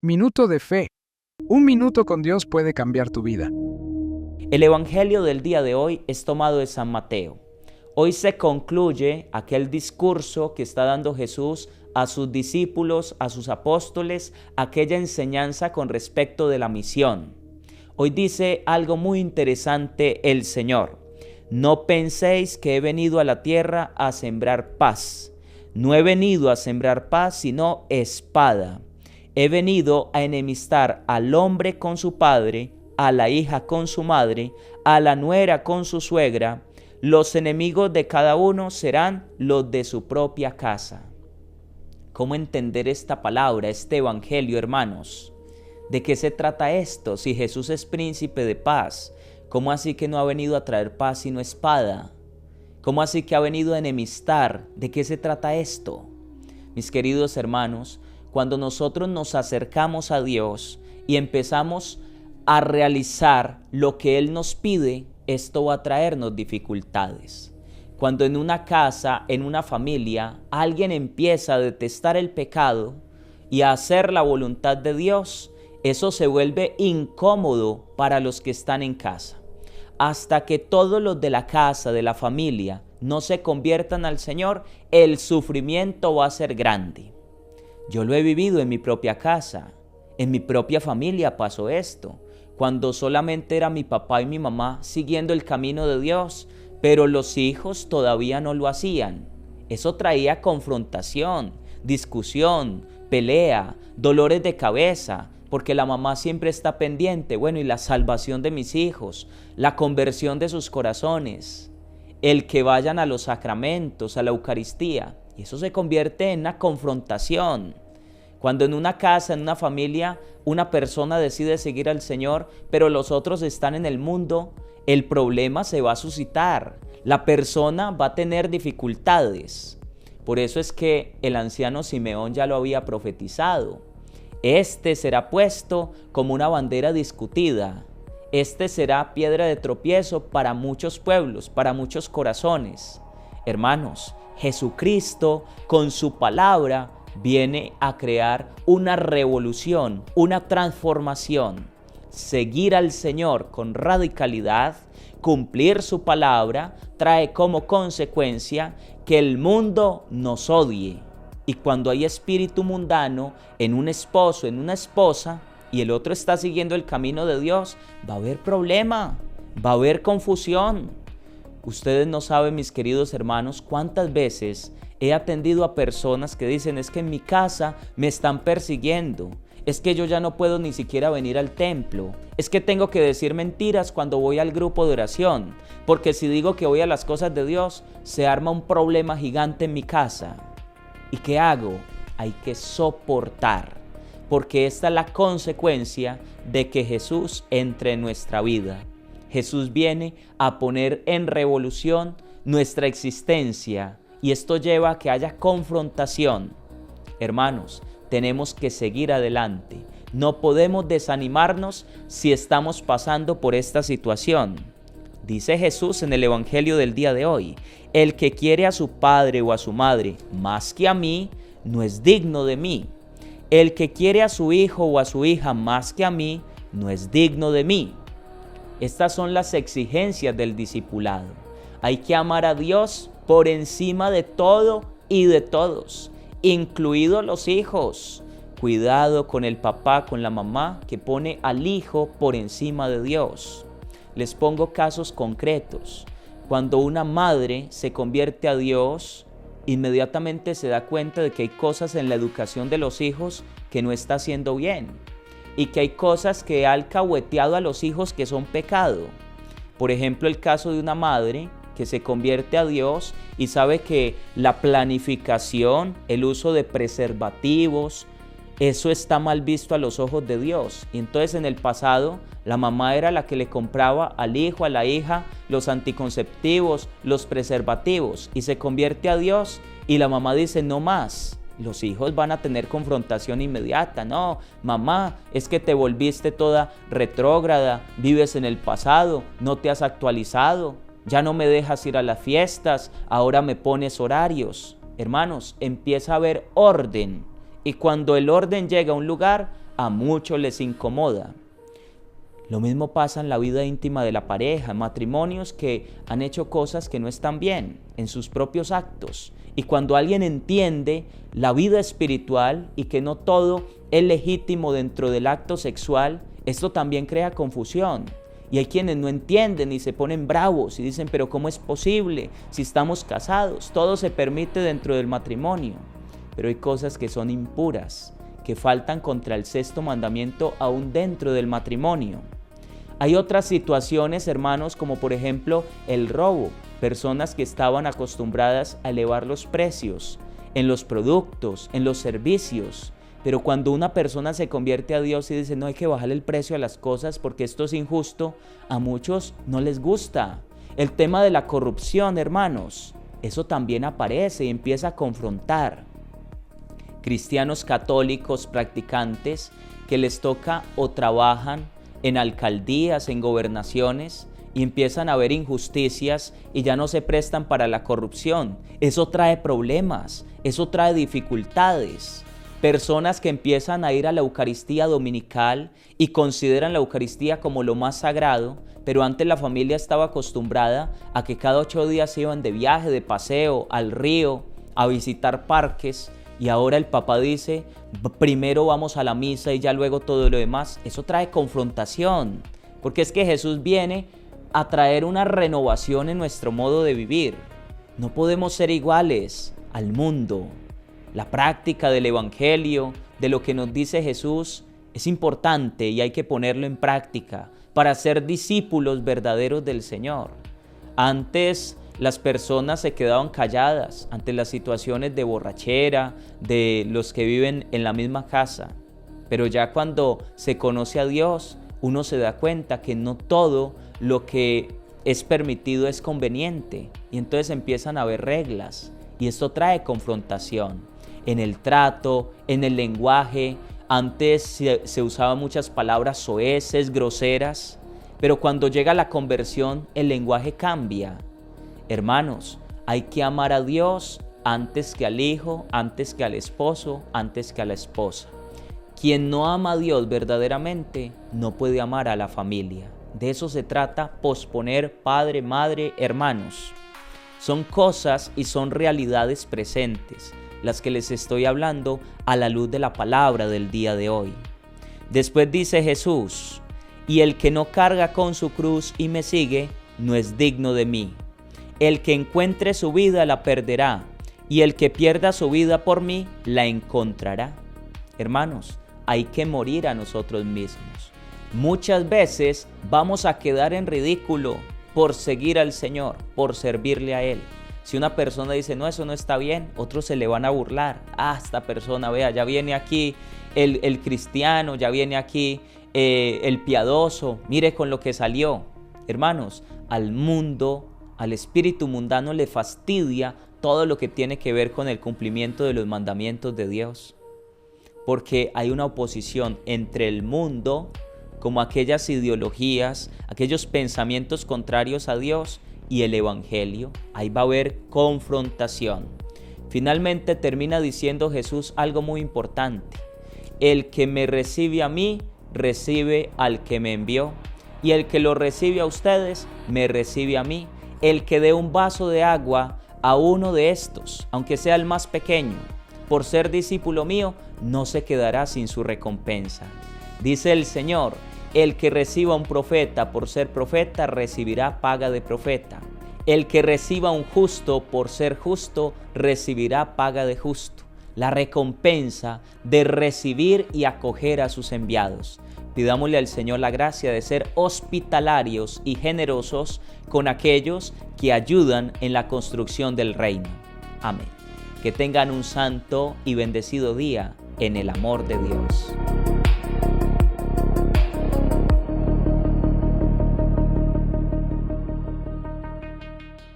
Minuto de fe. Un minuto con Dios puede cambiar tu vida. El Evangelio del día de hoy es tomado de San Mateo. Hoy se concluye aquel discurso que está dando Jesús a sus discípulos, a sus apóstoles, aquella enseñanza con respecto de la misión. Hoy dice algo muy interesante el Señor. No penséis que he venido a la tierra a sembrar paz. No he venido a sembrar paz, sino espada. He venido a enemistar al hombre con su padre, a la hija con su madre, a la nuera con su suegra. Los enemigos de cada uno serán los de su propia casa. ¿Cómo entender esta palabra, este evangelio, hermanos? ¿De qué se trata esto? Si Jesús es príncipe de paz, ¿cómo así que no ha venido a traer paz sino espada? ¿Cómo así que ha venido a enemistar? ¿De qué se trata esto? Mis queridos hermanos, cuando nosotros nos acercamos a Dios y empezamos a realizar lo que Él nos pide, esto va a traernos dificultades. Cuando en una casa, en una familia, alguien empieza a detestar el pecado y a hacer la voluntad de Dios, eso se vuelve incómodo para los que están en casa. Hasta que todos los de la casa, de la familia, no se conviertan al Señor, el sufrimiento va a ser grande. Yo lo he vivido en mi propia casa, en mi propia familia pasó esto, cuando solamente era mi papá y mi mamá siguiendo el camino de Dios, pero los hijos todavía no lo hacían. Eso traía confrontación, discusión, pelea, dolores de cabeza, porque la mamá siempre está pendiente, y la salvación de mis hijos, la conversión de sus corazones, el que vayan a los sacramentos, a la Eucaristía. Y eso se convierte en una confrontación. Cuando en una casa, en una familia, una persona decide seguir al Señor, pero los otros están en el mundo, el problema se va a suscitar. La persona va a tener dificultades. Por eso es que el anciano Simeón ya lo había profetizado. Este será puesto como una bandera discutida. Este será piedra de tropiezo para muchos pueblos, para muchos corazones. Hermanos, Jesucristo con su palabra viene a crear una revolución, una transformación. Seguir al Señor con radicalidad, cumplir su palabra, trae como consecuencia que el mundo nos odie. Y cuando hay espíritu mundano en un esposo, en una esposa, y el otro está siguiendo el camino de Dios, va a haber problema, va a haber confusión. Ustedes no saben, mis queridos hermanos, cuántas veces he atendido a personas que dicen, es que en mi casa me están persiguiendo, es que yo ya no puedo ni siquiera venir al templo, es que tengo que decir mentiras cuando voy al grupo de oración, porque si digo que voy a las cosas de Dios, se arma un problema gigante en mi casa. ¿Y qué hago? Hay que soportar, porque esta es la consecuencia de que Jesús entre en nuestra vida. Jesús viene a poner en revolución nuestra existencia y esto lleva a que haya confrontación. Hermanos, tenemos que seguir adelante. No podemos desanimarnos si estamos pasando por esta situación. Dice Jesús en el Evangelio del día de hoy, el que quiere a su padre o a su madre más que a mí, no es digno de mí. El que quiere a su hijo o a su hija más que a mí, no es digno de mí. Estas son las exigencias del discipulado. Hay que amar a Dios por encima de todo y de todos, incluidos los hijos. Cuidado con el papá, con la mamá que pone al hijo por encima de Dios. Les pongo casos concretos. Cuando una madre se convierte a Dios, inmediatamente se da cuenta de que hay cosas en la educación de los hijos que no está haciendo bien y que hay cosas que ha alcahueteado a los hijos que son pecado. Por ejemplo, el caso de una madre que se convierte a Dios y sabe que la planificación, el uso de preservativos, eso está mal visto a los ojos de Dios. Y entonces en el pasado la mamá era la que le compraba al hijo, a la hija, los anticonceptivos, los preservativos, y se convierte a Dios y la mamá dice no más. Los hijos van a tener confrontación inmediata. No, mamá, es que te volviste toda retrógrada, vives en el pasado, no te has actualizado, ya no me dejas ir a las fiestas, ahora me pones horarios. Hermanos, empieza a haber orden. Y cuando el orden llega a un lugar, a muchos les incomoda. Lo mismo pasa en la vida íntima de la pareja, matrimonios que han hecho cosas que no están bien en sus propios actos. Y cuando alguien entiende la vida espiritual y que no todo es legítimo dentro del acto sexual, esto también crea confusión. Y hay quienes no entienden y se ponen bravos y dicen, pero ¿cómo es posible si estamos casados? Todo se permite dentro del matrimonio. Pero hay cosas que son impuras, que faltan contra el sexto mandamiento aún dentro del matrimonio. Hay otras situaciones, hermanos, como por ejemplo el robo. Personas que estaban acostumbradas a elevar los precios en los productos, en los servicios. Pero cuando una persona se convierte a Dios y dice, no hay que bajarle el precio a las cosas porque esto es injusto, a muchos no les gusta. El tema de la corrupción, hermanos, eso también aparece y empieza a confrontar. Cristianos católicos practicantes que les toca o trabajan en alcaldías, en gobernaciones, y empiezan a ver injusticias y ya no se prestan para la corrupción. Eso trae problemas, eso trae dificultades. Personas que empiezan a ir a la Eucaristía dominical y consideran la Eucaristía como lo más sagrado, pero antes la familia estaba acostumbrada a que cada 8 días iban de viaje, de paseo, al río, a visitar parques, y ahora el Papa dice, primero vamos a la misa y ya luego todo lo demás. Eso trae confrontación, porque es que Jesús viene a traer una renovación en nuestro modo de vivir. No podemos ser iguales al mundo. La práctica del Evangelio, de lo que nos dice Jesús, es importante y hay que ponerlo en práctica para ser discípulos verdaderos del Señor. Antes las personas se quedaban calladas ante las situaciones de borrachera, de los que viven en la misma casa. Pero ya cuando se conoce a Dios, uno se da cuenta que no todo lo que es permitido es conveniente. Y entonces empiezan a haber reglas. Y esto trae confrontación en el trato, en el lenguaje. Antes se usaban muchas palabras soeces, groseras. Pero cuando llega la conversión, el lenguaje cambia. Hermanos, hay que amar a Dios antes que al hijo, antes que al esposo, antes que a la esposa. Quien no ama a Dios verdaderamente no puede amar a la familia. De eso se trata, posponer padre, madre, hermanos. Son cosas y son realidades presentes, las que les estoy hablando a la luz de la palabra del día de hoy. Después dice Jesús, y el que no carga con su cruz y me sigue, no es digno de mí. El que encuentre su vida la perderá, y el que pierda su vida por mí la encontrará. Hermanos, hay que morir a nosotros mismos. Muchas veces vamos a quedar en ridículo por seguir al Señor, por servirle a Él. Si una persona dice, no, eso no está bien, otros se le van a burlar. Esta persona, vea, ya viene aquí el cristiano, ya viene aquí el piadoso, mire con lo que salió. Hermanos, al mundo, al espíritu mundano le fastidia todo lo que tiene que ver con el cumplimiento de los mandamientos de Dios. Porque hay una oposición entre el mundo, como aquellas ideologías, aquellos pensamientos contrarios a Dios, y el Evangelio. Ahí va a haber confrontación. Finalmente termina diciendo Jesús algo muy importante. El que me recibe a mí, recibe al que me envió. Y el que lo recibe a ustedes, me recibe a mí. El que dé un vaso de agua a uno de estos, aunque sea el más pequeño, por ser discípulo mío, no se quedará sin su recompensa. Dice el Señor, el que reciba un profeta por ser profeta, recibirá paga de profeta. El que reciba un justo por ser justo, recibirá paga de justo. La recompensa de recibir y acoger a sus enviados. Pidámosle al Señor la gracia de ser hospitalarios y generosos con aquellos que ayudan en la construcción del reino. Amén. Que tengan un santo y bendecido día en el amor de Dios.